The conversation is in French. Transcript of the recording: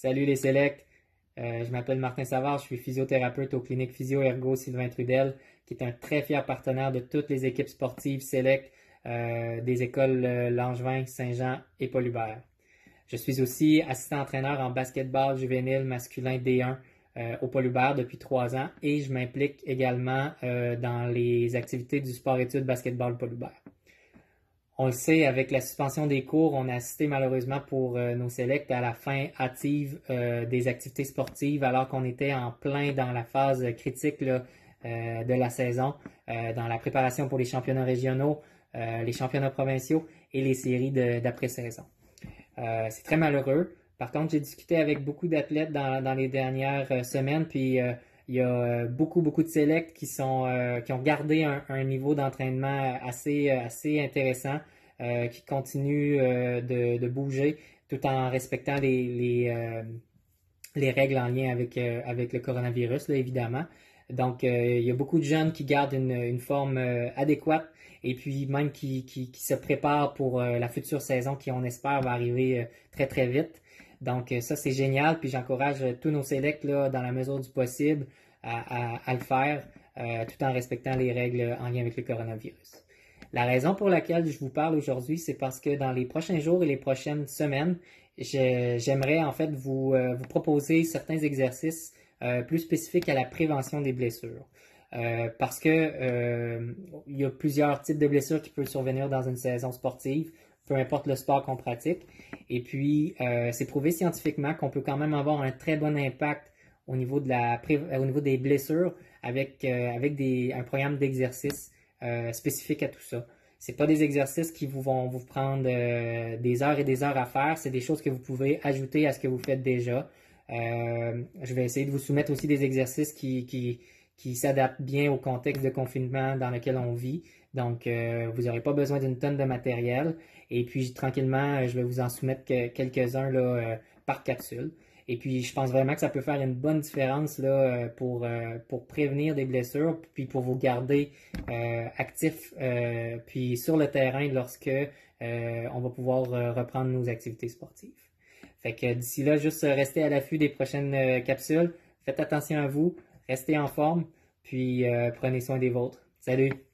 Salut les Selects. Je m'appelle Martin Savard, je suis physiothérapeute aux cliniques Physio Ergo Sylvain Trudel, qui est un très fier partenaire de toutes les équipes sportives Select des écoles Langevin, Saint-Jean et Paul Hubert. Je suis aussi assistant entraîneur en basketball juvénile masculin D1 au Paul Hubert depuis 3 ans et je m'implique également dans les activités du sport-études basketball Paul Hubert. On le sait, avec la suspension des cours, on a assisté malheureusement pour nos sélects à la fin hâtive des activités sportives alors qu'on était en plein dans la phase critique là, de la saison, dans la préparation pour les championnats régionaux, les championnats provinciaux et les séries d'après-saison. C'est très malheureux. Par contre, j'ai discuté avec beaucoup d'athlètes dans les dernières semaines, puis il y a beaucoup de sélects qui ont gardé un niveau d'entraînement assez intéressant, qui continuent de bouger tout en respectant les règles en lien avec le coronavirus, là, évidemment. Donc, il y a beaucoup de jeunes qui gardent une forme adéquate et puis même qui se préparent pour la future saison qui, on espère, va arriver très vite. Donc, ça, c'est génial. Puis, j'encourage tous nos sélects, là, dans la mesure du possible, à le faire, tout en respectant les règles en lien avec le coronavirus. La raison pour laquelle je vous parle aujourd'hui, c'est parce que dans les prochains jours et les prochaines semaines, j'aimerais en fait vous proposer certains exercices plus spécifiques à la prévention des blessures. Parce que il y a plusieurs types de blessures qui peuvent survenir dans une saison sportive, peu importe le sport qu'on pratique. Et puis, c'est prouvé scientifiquement qu'on peut quand même avoir un très bon impact au niveau des blessures avec un programme d'exercice spécifique à tout ça. C'est pas des exercices qui vont vous prendre des heures et des heures à faire, c'est des choses que vous pouvez ajouter à ce que vous faites déjà. Je vais essayer de vous soumettre aussi des exercices qui s'adaptent bien au contexte de confinement dans lequel on vit. Donc, vous n'aurez pas besoin d'une tonne de matériel. Et puis, tranquillement, je vais vous en soumettre quelques-uns là, par capsule. Et puis, je pense vraiment que ça peut faire une bonne différence là, pour prévenir des blessures, puis pour vous garder actifs, puis sur le terrain lorsque on va pouvoir reprendre nos activités sportives. Fait que d'ici là, juste restez à l'affût des prochaines capsules. Faites attention à vous, restez en forme, puis prenez soin des vôtres. Salut!